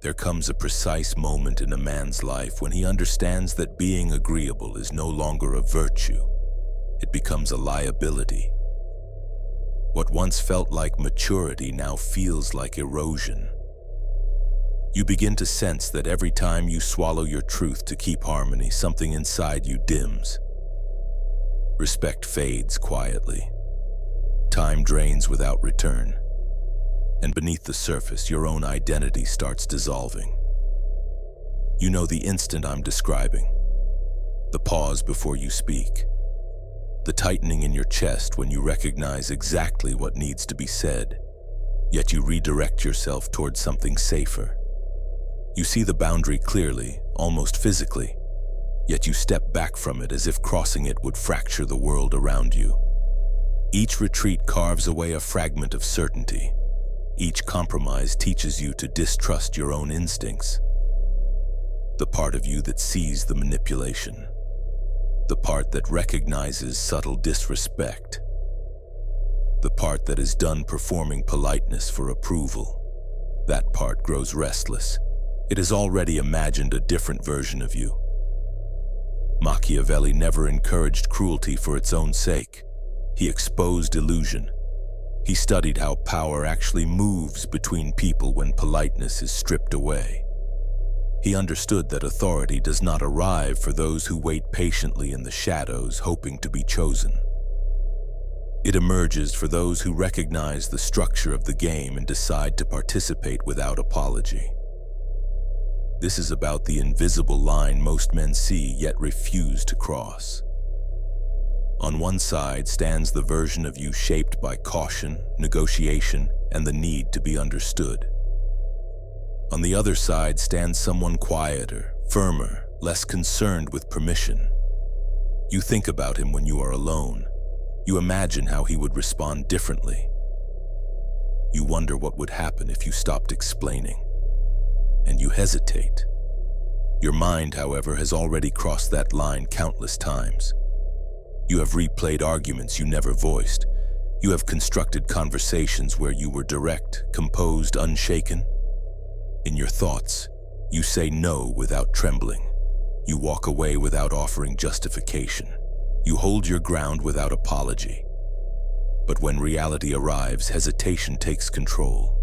There comes a precise moment in a man's life when he understands that being agreeable is no longer a virtue. It becomes a liability. What once felt like maturity now feels like erosion. You begin to sense that every time you swallow your truth to keep harmony, something inside you dims. Respect fades quietly. Time drains without return. And beneath the surface, your own identity starts dissolving. You know the instant I'm describing. The pause before you speak. The tightening in your chest when you recognize exactly what needs to be said, yet you redirect yourself towards something safer. You see the boundary clearly, almost physically, yet you step back from it as if crossing it would fracture the world around you. Each retreat carves away a fragment of certainty. Each compromise teaches you to distrust your own instincts. The part of you that sees the manipulation. The part that recognizes subtle disrespect. The part that is done performing politeness for approval. That part grows restless. It has already imagined a different version of you. Machiavelli never encouraged cruelty for its own sake. He exposed illusion. He studied how power actually moves between people when politeness is stripped away. He understood that authority does not arrive for those who wait patiently in the shadows, hoping to be chosen. It emerges for those who recognize the structure of the game and decide to participate without apology. This is about the invisible line most men see yet refuse to cross. On one side stands the version of you shaped by caution, negotiation, and the need to be understood. On the other side stands someone quieter, firmer, less concerned with permission. You think about him when you are alone. You imagine how he would respond differently. You wonder what would happen if you stopped explaining. And you hesitate. Your mind, however, has already crossed that line countless times. You have replayed arguments you never voiced. You have constructed conversations where you were direct, composed, unshaken. In your thoughts, you say no without trembling. You walk away without offering justification. You hold your ground without apology. But when reality arrives, hesitation takes control.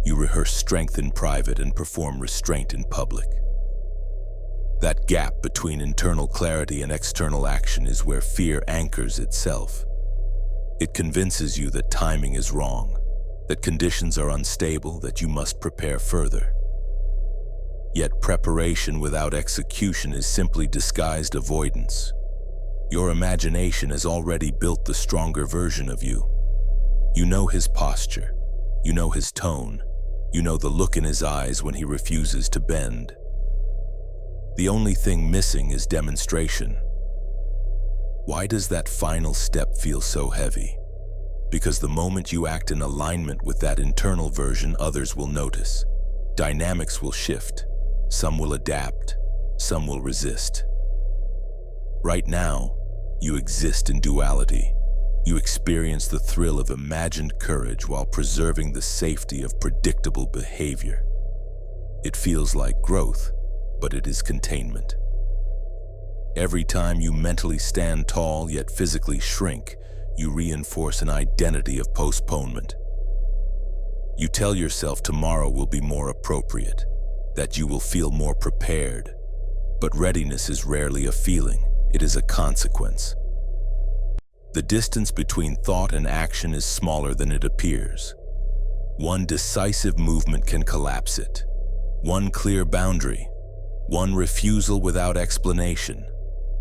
You rehearse strength in private and perform restraint in public. That gap between internal clarity and external action is where fear anchors itself. It convinces you that timing is wrong, that conditions are unstable, that you must prepare further. Yet preparation without execution is simply disguised avoidance. Your imagination has already built the stronger version of you. You know his posture. You know his tone. You know the look in his eyes when he refuses to bend. The only thing missing is demonstration. Why does that final step feel so heavy? Because the moment you act in alignment with that internal version, others will notice. Dynamics will shift. Some will adapt. Some will resist. Right now, you exist in duality. You experience the thrill of imagined courage while preserving the safety of predictable behavior. It feels like growth, but it is containment. Every time you mentally stand tall yet physically shrink, you reinforce an identity of postponement. You tell yourself tomorrow will be more appropriate, that you will feel more prepared. But readiness is rarely a feeling, it is a consequence. The distance between thought and action is smaller than it appears. One decisive movement can collapse it. One clear boundary. One refusal without explanation.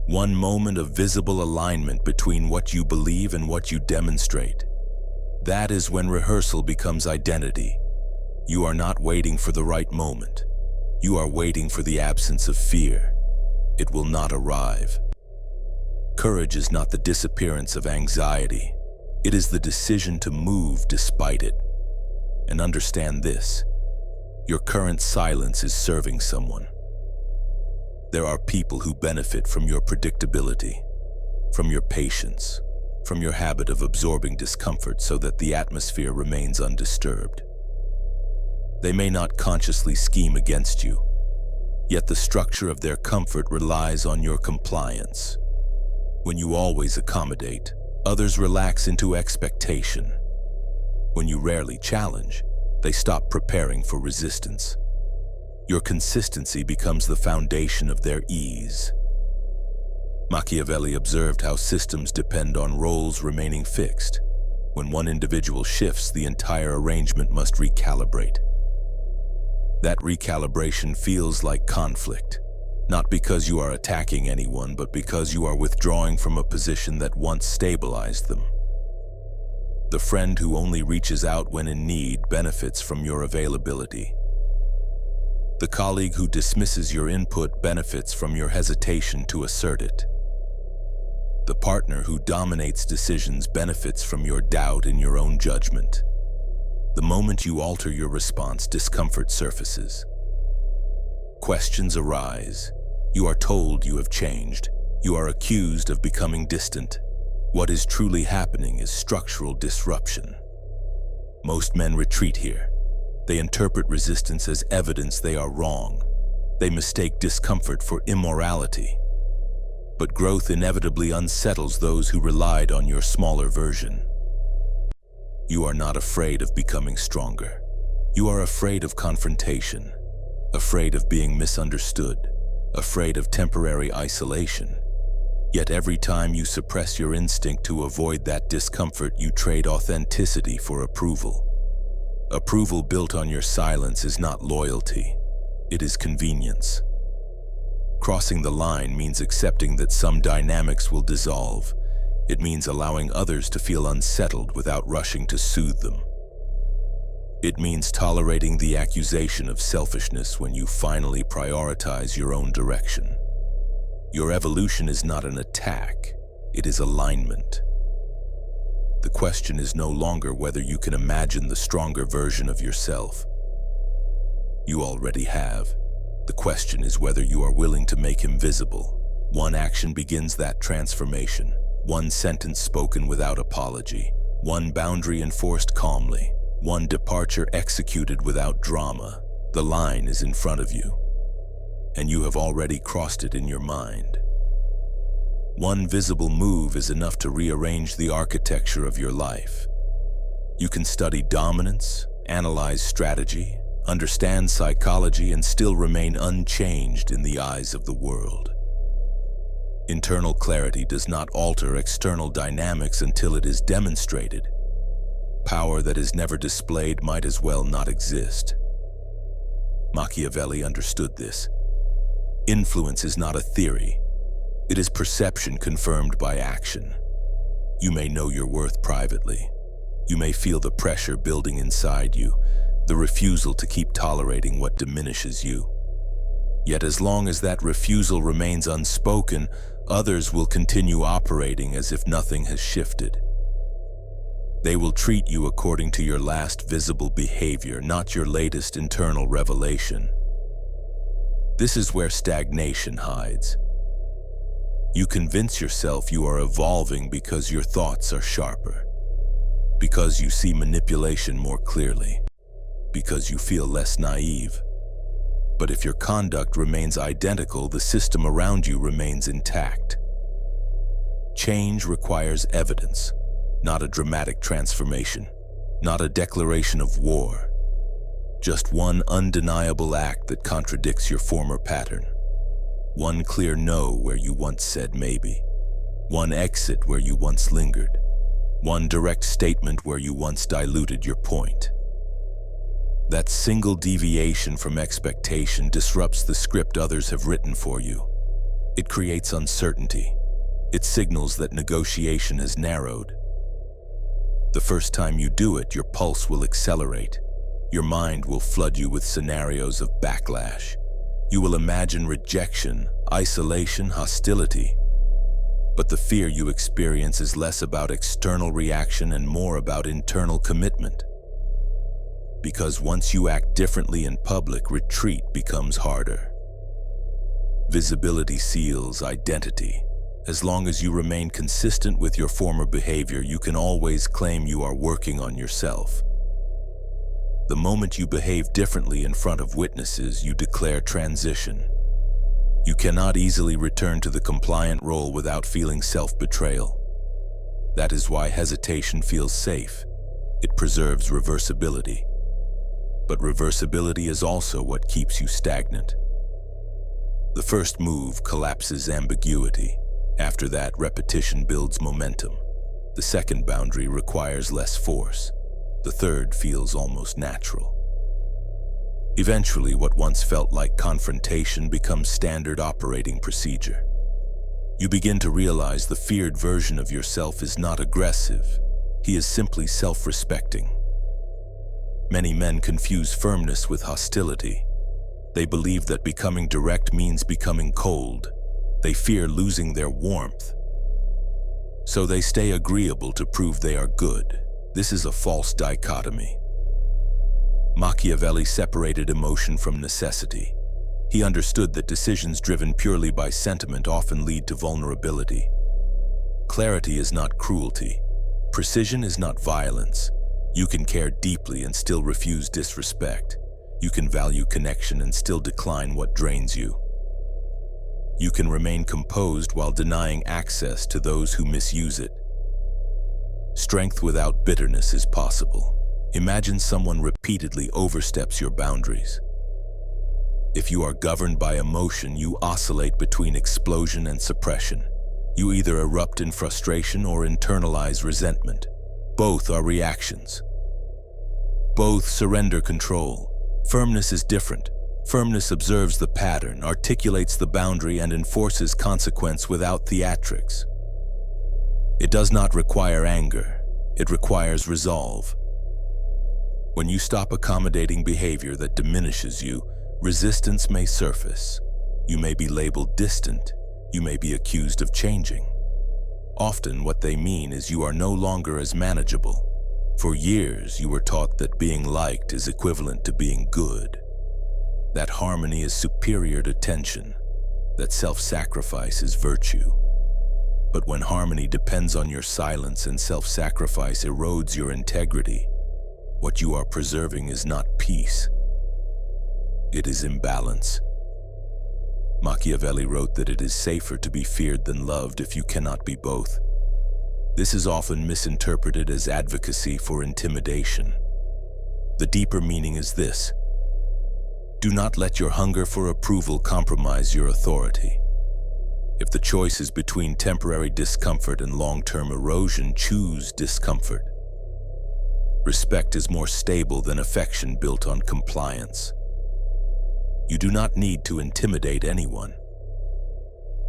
One moment of visible alignment between what you believe and what you demonstrate. That is when rehearsal becomes identity. You are not waiting for the right moment. You are waiting for the absence of fear. It will not arrive. Courage is not the disappearance of anxiety. It is the decision to move despite it. And understand this: your current silence is serving someone. There are people who benefit from your predictability, from your patience, from your habit of absorbing discomfort so that the atmosphere remains undisturbed. They may not consciously scheme against you, yet the structure of their comfort relies on your compliance. When you always accommodate, others relax into expectation. When you rarely challenge, they stop preparing for resistance. Your consistency becomes the foundation of their ease. Machiavelli observed how systems depend on roles remaining fixed. When one individual shifts, the entire arrangement must recalibrate. That recalibration feels like conflict, not because you are attacking anyone, but because you are withdrawing from a position that once stabilized them. The friend who only reaches out when in need benefits from your availability. The colleague who dismisses your input benefits from your hesitation to assert it. The partner who dominates decisions benefits from your doubt in your own judgment. The moment you alter your response, discomfort surfaces. Questions arise. You are told you have changed. You are accused of becoming distant. What is truly happening is structural disruption. Most men retreat here. They interpret resistance as evidence they are wrong. They mistake discomfort for immorality. But growth inevitably unsettles those who relied on your smaller version. You are not afraid of becoming stronger. You are afraid of confrontation, afraid of being misunderstood, afraid of temporary isolation. Yet every time you suppress your instinct to avoid that discomfort, you trade authenticity for approval. Approval built on your silence is not loyalty, it is convenience. Crossing the line means accepting that some dynamics will dissolve. It means allowing others to feel unsettled without rushing to soothe them. It means tolerating the accusation of selfishness when you finally prioritize your own direction. Your evolution is not an attack, it is alignment. The question is no longer whether you can imagine the stronger version of yourself. You already have. The question is whether you are willing to make him visible. One action begins that transformation. One sentence spoken without apology. One boundary enforced calmly. One departure executed without drama. The line is in front of you, and you have already crossed it in your mind. One visible move is enough to rearrange the architecture of your life. You can study dominance, analyze strategy, understand psychology, and still remain unchanged in the eyes of the world. Internal clarity does not alter external dynamics until it is demonstrated. Power that is never displayed might as well not exist. Machiavelli understood this. Influence is not a theory. It is perception confirmed by action. You may know your worth privately. You may feel the pressure building inside you, the refusal to keep tolerating what diminishes you. Yet as long as that refusal remains unspoken, others will continue operating as if nothing has shifted. They will treat you according to your last visible behavior, not your latest internal revelation. This is where stagnation hides. You convince yourself you are evolving because your thoughts are sharper, because you see manipulation more clearly, because you feel less naive. But if your conduct remains identical, the system around you remains intact. Change requires evidence, not a dramatic transformation, not a declaration of war. Just one undeniable act that contradicts your former pattern. One clear no where you once said maybe. One exit where you once lingered. One direct statement where you once diluted your point. That single deviation from expectation disrupts the script others have written for you. It creates uncertainty. It signals that negotiation has narrowed. The first time you do it, your pulse will accelerate. Your mind will flood you with scenarios of backlash. You will imagine rejection, isolation, hostility. But the fear you experience is less about external reaction and more about internal commitment. Because once you act differently in public, retreat becomes harder. Visibility seals identity. As long as you remain consistent with your former behavior, you can always claim you are working on yourself. The moment you behave differently in front of witnesses, you declare transition. You cannot easily return to the compliant role without feeling self-betrayal. That is why hesitation feels safe. It preserves reversibility. But reversibility is also what keeps you stagnant. The first move collapses ambiguity. After that, repetition builds momentum. The second boundary requires less force. The third feels almost natural. Eventually, what once felt like confrontation becomes standard operating procedure. You begin to realize the feared version of yourself is not aggressive. He is simply self-respecting. Many men confuse firmness with hostility. They believe that becoming direct means becoming cold. They fear losing their warmth. So they stay agreeable to prove they are good. This is a false dichotomy. Machiavelli separated emotion from necessity. He understood that decisions driven purely by sentiment often lead to vulnerability. Clarity is not cruelty. Precision is not violence. You can care deeply and still refuse disrespect. You can value connection and still decline what drains you. You can remain composed while denying access to those who misuse it. Strength without bitterness is possible. Imagine someone repeatedly oversteps your boundaries. If you are governed by emotion, you oscillate between explosion and suppression. You either erupt in frustration or internalize resentment. Both are reactions. Both surrender control. Firmness is different. Firmness observes the pattern, articulates the boundary, and enforces consequence without theatrics. It does not require anger. It requires resolve. When you stop accommodating behavior that diminishes you, resistance may surface. You may be labeled distant. You may be accused of changing. Often what they mean is you are no longer as manageable. For years you were taught that being liked is equivalent to being good. That harmony is superior to tension. That self-sacrifice is virtue. But when harmony depends on your silence and self-sacrifice erodes your integrity, what you are preserving is not peace. It is imbalance. Machiavelli wrote that it is safer to be feared than loved if you cannot be both. This is often misinterpreted as advocacy for intimidation. The deeper meaning is this: do not let your hunger for approval compromise your authority. If the choice is between temporary discomfort and long-term erosion, choose discomfort. Respect is more stable than affection built on compliance. You do not need to intimidate anyone.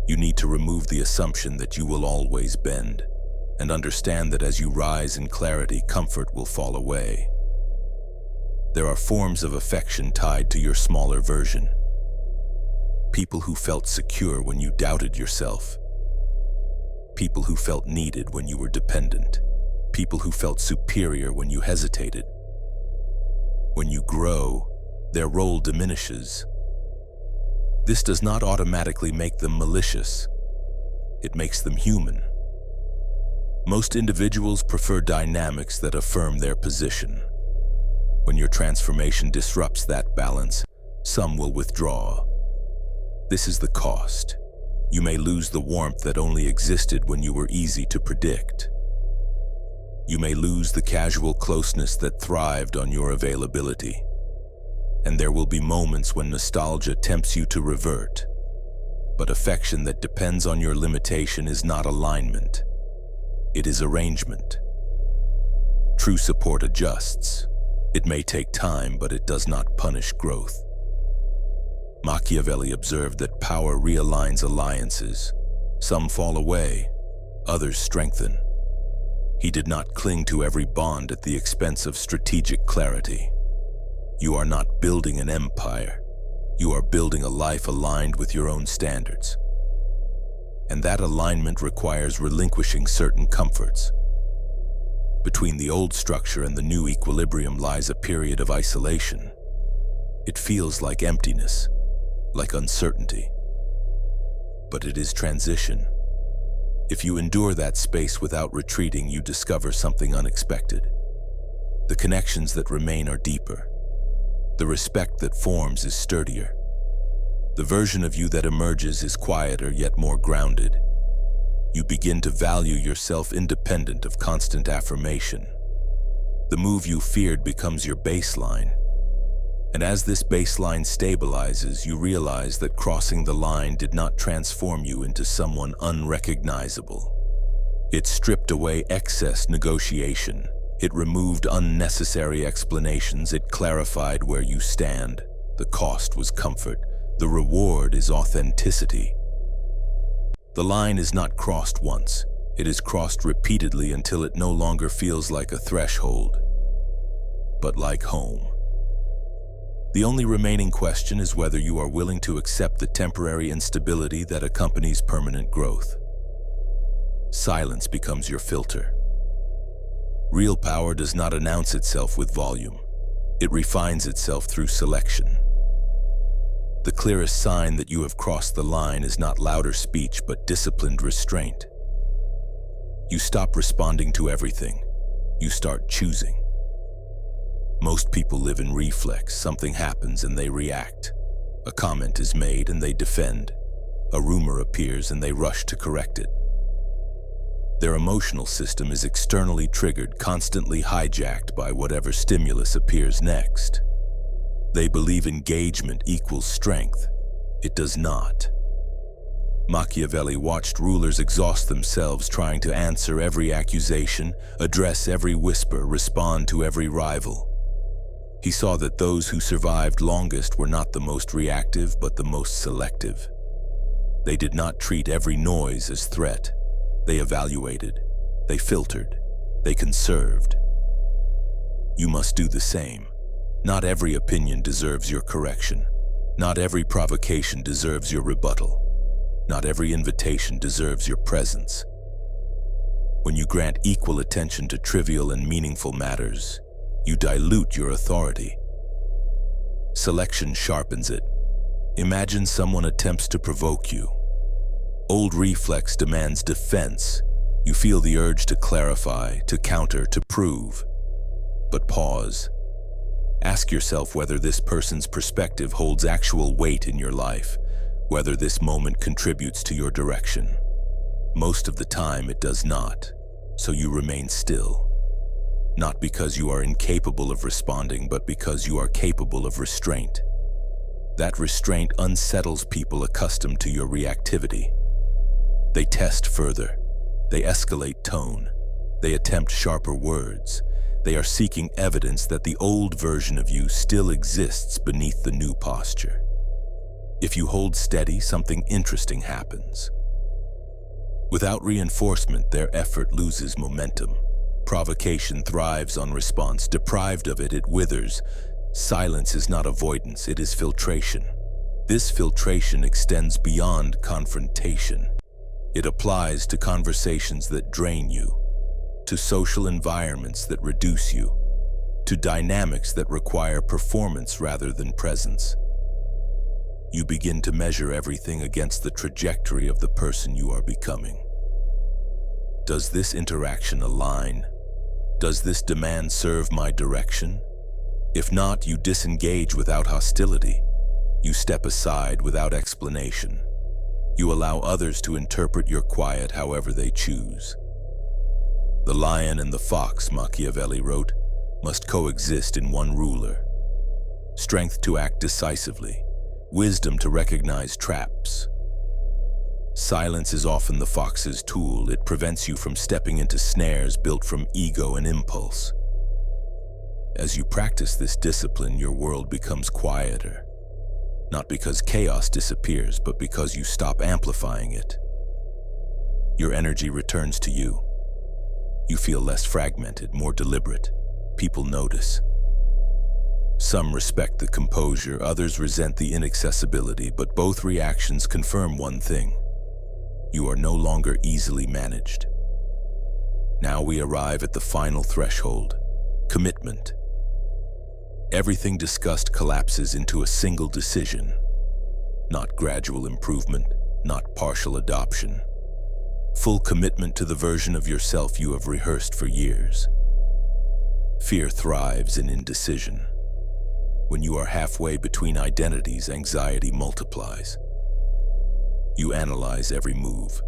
You need to remove the assumption that you will always bend, and understand that as you rise in clarity, comfort will fall away. There are forms of affection tied to your smaller version. People who felt secure when you doubted yourself. People who felt needed when you were dependent. People who felt superior when you hesitated. When you grow, their role diminishes. This does not automatically make them malicious. It makes them human. Most individuals prefer dynamics that affirm their position. When your transformation disrupts that balance, some will withdraw. This is the cost. You may lose the warmth that only existed when you were easy to predict. You may lose the casual closeness that thrived on your availability. And there will be moments when nostalgia tempts you to revert. But affection that depends on your limitation is not alignment. It is arrangement. True support adjusts. It may take time, but it does not punish growth. Machiavelli observed that power realigns alliances. Some fall away, others strengthen. He did not cling to every bond at the expense of strategic clarity. You are not building an empire. You are building a life aligned with your own standards. And that alignment requires relinquishing certain comforts. Between the old structure and the new equilibrium lies a period of isolation. It feels like emptiness, like uncertainty. But it is transition. If you endure that space without retreating, you discover something unexpected. The connections that remain are deeper. The respect that forms is sturdier. The version of you that emerges is quieter yet more grounded. You begin to value yourself independent of constant affirmation. The move you feared becomes your baseline. And as this baseline stabilizes, you realize that crossing the line did not transform you into someone unrecognizable. It stripped away excess negotiation. It removed unnecessary explanations. It clarified where you stand. The cost was comfort. The reward is authenticity. The line is not crossed once. It is crossed repeatedly until it no longer feels like a threshold, but like home. The only remaining question is whether you are willing to accept the temporary instability that accompanies permanent growth. Silence becomes your filter. Real power does not announce itself with volume. It refines itself through selection. The clearest sign that you have crossed the line is not louder speech, but disciplined restraint. You stop responding to everything. You start choosing. Most people live in reflex. Something happens and they react. A comment is made and they defend. A rumor appears and they rush to correct it. Their emotional system is externally triggered, constantly hijacked by whatever stimulus appears next. They believe engagement equals strength. It does not. Machiavelli watched rulers exhaust themselves trying to answer every accusation, address every whisper, respond to every rival. He saw that those who survived longest were not the most reactive, but the most selective. They did not treat every noise as threat. They evaluated, they filtered, they conserved. You must do the same. Not every opinion deserves your correction. Not every provocation deserves your rebuttal. Not every invitation deserves your presence. When you grant equal attention to trivial and meaningful matters, you dilute your authority. Selection sharpens it. Imagine someone attempts to provoke you. Old reflex demands defense. You feel the urge to clarify, to counter, to prove. But pause. Ask yourself whether this person's perspective holds actual weight in your life, whether this moment contributes to your direction. Most of the time it does not, so you remain still. Not because you are incapable of responding, but because you are capable of restraint. That restraint unsettles people accustomed to your reactivity. They test further. They escalate tone. They attempt sharper words. They are seeking evidence that the old version of you still exists beneath the new posture. If you hold steady, something interesting happens. Without reinforcement, their effort loses momentum. Provocation thrives on response. Deprived of it, it withers. Silence is not avoidance, it is filtration. This filtration extends beyond confrontation. It applies to conversations that drain you, to social environments that reduce you, to dynamics that require performance rather than presence. You begin to measure everything against the trajectory of the person you are becoming. Does this interaction align? Does this demand serve my direction? If not, you disengage without hostility. You step aside without explanation. You allow others to interpret your quiet however they choose. The lion and the fox, Machiavelli wrote, must coexist in one ruler. Strength to act decisively, wisdom to recognize traps. Silence is often the fox's tool. It prevents you from stepping into snares built from ego and impulse. As you practice this discipline, your world becomes quieter. Not because chaos disappears, but because you stop amplifying it. Your energy returns to you. You feel less fragmented, more deliberate. People notice. Some respect the composure, others resent the inaccessibility, but both reactions confirm one thing. You are no longer easily managed. Now we arrive at the final threshold, commitment. Everything discussed collapses into a single decision. Not gradual improvement, not partial adoption. Full commitment to the version of yourself you have rehearsed for years. Fear thrives in indecision. When you are halfway between identities, anxiety multiplies. You analyze every move.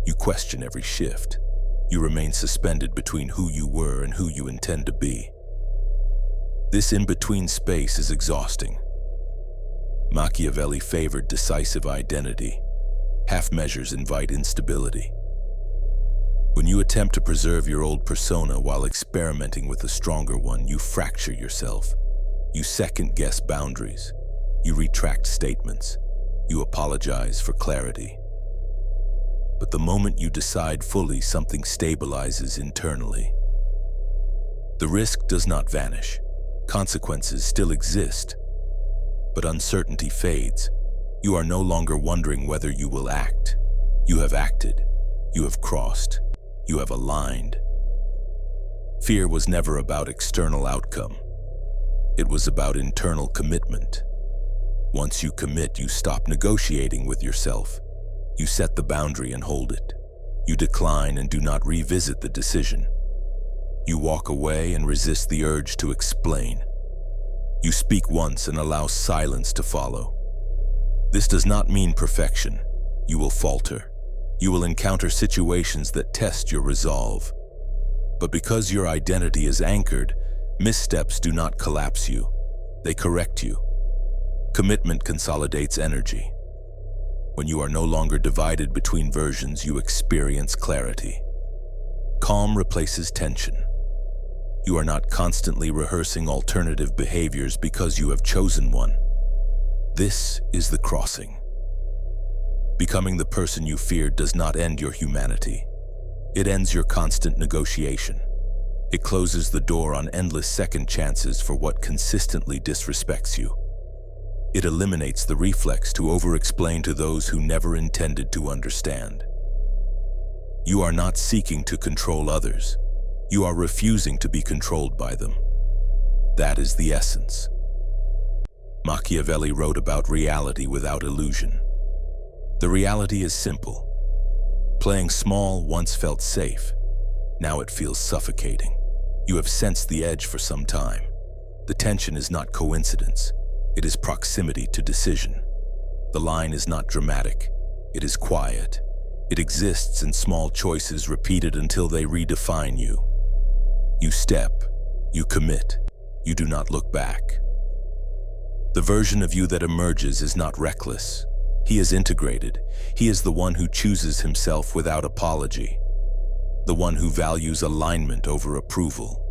You question every shift. You remain suspended between who you were and who you intend to be. This in-between space is exhausting. Machiavelli favored decisive identity. Half measures invite instability. When you attempt to preserve your old persona while experimenting with a stronger one, you fracture yourself. You second-guess boundaries. You retract statements. You apologize for clarity. But the moment you decide fully, something stabilizes internally. The risk does not vanish. Consequences still exist. But uncertainty fades. You are no longer wondering whether you will act. You have acted. You have crossed. You have aligned. Fear was never about external outcome. It was about internal commitment. Once you commit, you stop negotiating with yourself. You set the boundary and hold it. You decline and do not revisit the decision. You walk away and resist the urge to explain. You speak once and allow silence to follow. This does not mean perfection. You will falter. You will encounter situations that test your resolve. But because your identity is anchored, missteps do not collapse you. They correct you. Commitment consolidates energy. When you are no longer divided between versions, you experience clarity. Calm replaces tension. You are not constantly rehearsing alternative behaviors because you have chosen one. This is the crossing. Becoming the person you feared does not end your humanity. It ends your constant negotiation. It closes the door on endless second chances for what consistently disrespects you. It eliminates the reflex to over-explain to those who never intended to understand. You are not seeking to control others. You are refusing to be controlled by them. That is the essence. Machiavelli wrote about reality without illusion. The reality is simple. Playing small once felt safe. Now it feels suffocating. You have sensed the edge for some time. The tension is not coincidence. It is proximity to decision. The line is not dramatic. It is quiet. It exists in small choices repeated until they redefine you. You step. You commit. You do not look back. The version of you that emerges is not reckless. He is integrated. He is the one who chooses himself without apology. The one who values alignment over approval.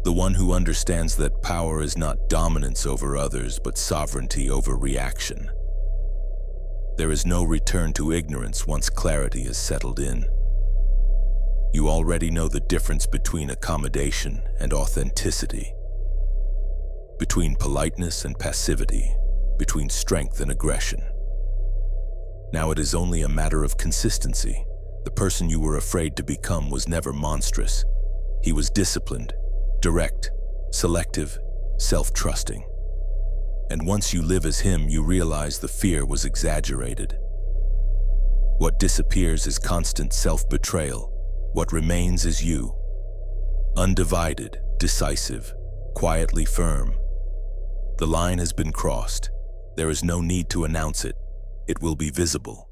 The one who understands that power is not dominance over others, but sovereignty over reaction. There is no return to ignorance once clarity is settled in. You already know the difference between accommodation and authenticity, between politeness and passivity, between strength and aggression. Now it is only a matter of consistency. The person you were afraid to become was never monstrous. He was disciplined, direct, selective, self-trusting. And once you live as him, you realize the fear was exaggerated. What disappears is constant self-betrayal. What remains is you. Undivided, decisive, quietly firm. The line has been crossed. There is no need to announce it. It will be visible.